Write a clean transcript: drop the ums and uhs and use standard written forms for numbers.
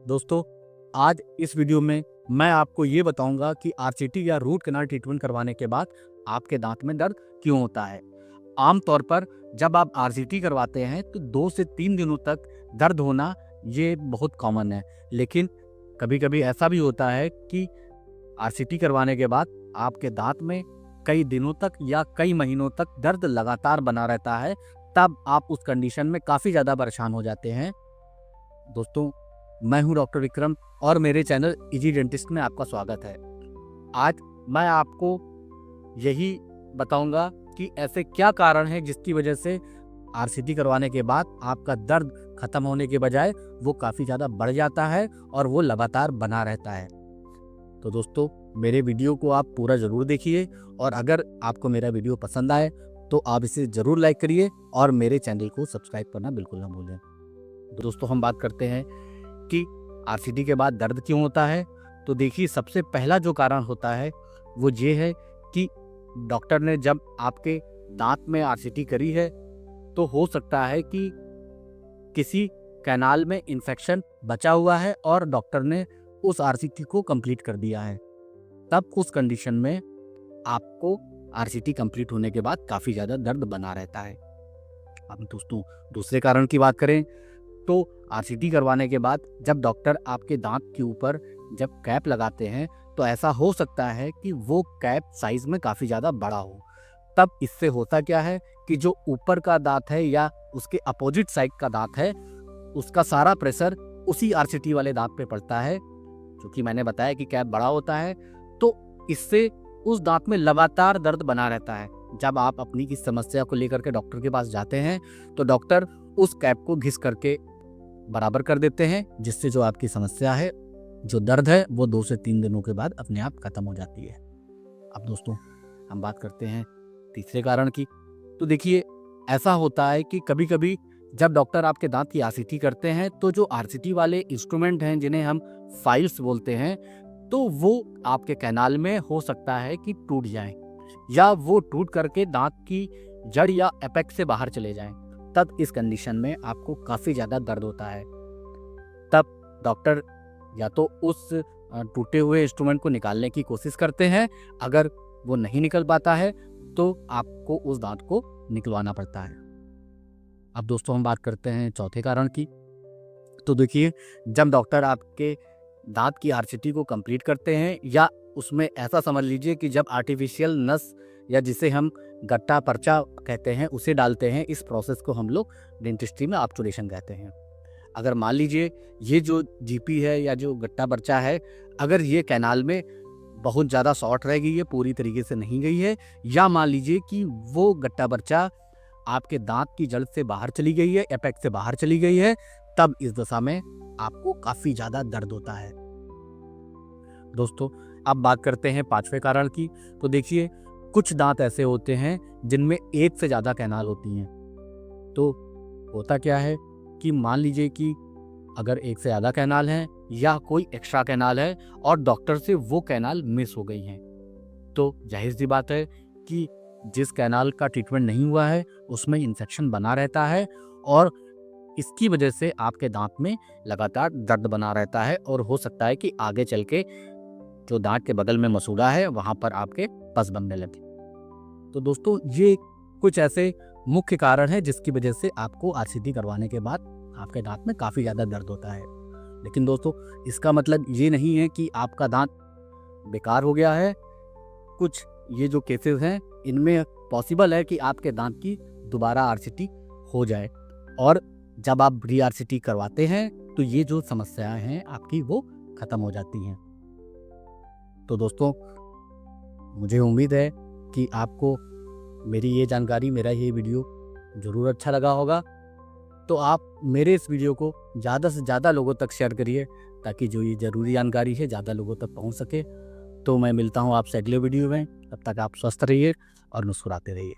दोस्तों, आज इस वीडियो में मैं आपको ये बताऊंगा कि आरसीटी या रूट कैनाल ट्रीटमेंट करवाने के बाद आपके दांत में दर्द क्यों होता है। आमतौर पर जब आप आरसीटी करवाते हैं तो 2 से 3 दिनों तक दर्द होना ये बहुत कॉमन है, लेकिन कभी-कभी ऐसा भी होता है कि आरसीटी करवाने के बाद आपके दांत में कई दिनों तक या कई महीनों तक दर्द लगातार बना रहता है। तब आप उस कंडीशन में काफ़ी ज़्यादा परेशान हो जाते हैं। दोस्तों, मैं हूं डॉक्टर विक्रम और मेरे चैनल इजी डेंटिस्ट में आपका स्वागत है। आज मैं आपको यही बताऊंगा कि ऐसे क्या कारण हैं जिसकी वजह से आरसीटी करवाने के बाद आपका दर्द खत्म होने के बजाय वो काफ़ी ज़्यादा बढ़ जाता है और वो लगातार बना रहता है। तो दोस्तों, मेरे वीडियो को आप पूरा ज़रूर देखिए और अगर आपको मेरा वीडियो पसंद आए तो आप इसे ज़रूर लाइक करिए और मेरे चैनल को सब्सक्राइब करना बिल्कुल ना भूलें। दोस्तों, हम बात करते हैं कि आरसीटी के बाद दर्द क्यों होता है। तो देखिए, सबसे पहला जो कारण होता है वो ये है कि डॉक्टर ने जब आपके दांत में आरसीटी करी है तो हो सकता है कि किसी कैनाल में इन्फेक्शन बचा हुआ है और डॉक्टर ने उस आरसीटी को कंप्लीट कर दिया है। तब उस कंडीशन में आपको आरसीटी कंप्लीट होने के बाद काफ़ी ज़्यादा दर्द बना रहता है। अब दोस्तों, दूसरे कारण की बात करें तो आरसीटी करवाने के बाद जब डॉक्टर आपके दांत के ऊपर जब कैप लगाते हैं तो ऐसा हो सकता है कि वो कैप साइज में काफ़ी ज़्यादा बड़ा हो। तब इससे होता क्या है कि जो ऊपर का दांत है या उसके अपोजिट साइड का दांत है, उसका सारा प्रेशर उसी आरसीटी वाले दांत पे पड़ता है। क्योंकि मैंने बताया कि कैप बड़ा होता है, तो इससे उस दांत में लगातार दर्द बना रहता है। जब आप अपनी किस समस्या को लेकर के डॉक्टर के पास जाते हैं तो डॉक्टर उस कैप को घिस करके बराबर कर देते हैं, जिससे जो आपकी समस्या है, जो दर्द है, वो 2 से 3 दिनों के बाद अपने आप खत्म हो जाती है। अब दोस्तों, हम बात करते हैं तीसरे कारण की। तो देखिए, ऐसा होता है कि कभी-कभी जब डॉक्टर आपके दांत की आरसीटी करते हैं तो जो आरसीटी वाले इंस्ट्रूमेंट हैं जिन्हें हम फाइल्स बोलते हैं, तो वो आपके कैनाल में हो सकता है कि टूट जाएं या वो टूट करके दांत की जड़ या एपेक्स से बाहर चले जाएं। तब इस कंडीशन में आपको काफ़ी ज़्यादा दर्द होता है। तब डॉक्टर या तो उस टूटे हुए इंस्ट्रूमेंट को निकालने की कोशिश करते हैं। अगर वो नहीं निकल पाता है तो आपको उस दांत को निकलवाना पड़ता है। अब दोस्तों, हम बात करते हैं चौथे कारण की। तो देखिए, जब डॉक्टर आपके दांत की आरसीटी को कंप्लीट करते हैं या उसमें ऐसा समझ लीजिए कि जब आर्टिफिशियल नस या जिसे हम गट्टा पर्चा कहते हैं उसे डालते हैं, इस प्रोसेस को हम लोग डेंटिस्ट्री में ऑब्चुरेशन कहते हैं। अगर मान लीजिए ये जो जीपी है या जो गट्टा पर्चा है, अगर ये कैनाल में बहुत ज़्यादा शॉर्ट रह गई है, पूरी तरीके से नहीं गई है, या मान लीजिए कि वो गट्टा पर्चा आपके दांत की जड़ से बाहर चली गई है, एपेक्स से बाहर चली गई है, तब इस दशा में आपको काफ़ी ज़्यादा दर्द होता है। दोस्तों, अब बात करते हैं पांचवें कारण की। तो देखिए, कुछ दांत ऐसे होते हैं जिनमें एक से ज़्यादा कैनाल होती हैं। तो होता क्या है कि मान लीजिए कि अगर एक से ज़्यादा कैनाल हैं या कोई एक्स्ट्रा कैनाल है और डॉक्टर से वो कैनाल मिस हो गई हैं, तो जाहिर सी बात है कि जिस कैनाल का ट्रीटमेंट नहीं हुआ है उसमें इन्फेक्शन बना रहता है और इसकी वजह से आपके दांत में लगातार दर्द बना रहता है और हो सकता है कि आगे चल के जो दांत के बगल में मसूड़ा है वहाँ पर आपके पस बनने लगे। तो दोस्तों, ये कुछ ऐसे मुख्य कारण हैं जिसकी वजह से आपको आरसीटी करवाने के बाद आपके दांत में काफ़ी ज़्यादा दर्द होता है। लेकिन दोस्तों, इसका मतलब ये नहीं है कि आपका दांत बेकार हो गया है। कुछ ये जो केसेस हैं इनमें पॉसिबल है कि आपके दांत की दोबारा आरसीटी हो जाए और जब आप री आरसीटी करवाते हैं तो ये जो समस्याएं हैं आपकी वो ख़त्म हो जाती हैं। तो दोस्तों, मुझे उम्मीद है कि आपको मेरी ये जानकारी, मेरा ये वीडियो ज़रूर अच्छा लगा होगा। तो आप मेरे इस वीडियो को ज़्यादा से ज़्यादा लोगों तक शेयर करिए ताकि जो ये ज़रूरी जानकारी है ज़्यादा लोगों तक पहुंच सके। तो मैं मिलता हूं आपसे अगले वीडियो में। तब तक आप स्वस्थ रहिए और मुस्कुराते रहिए।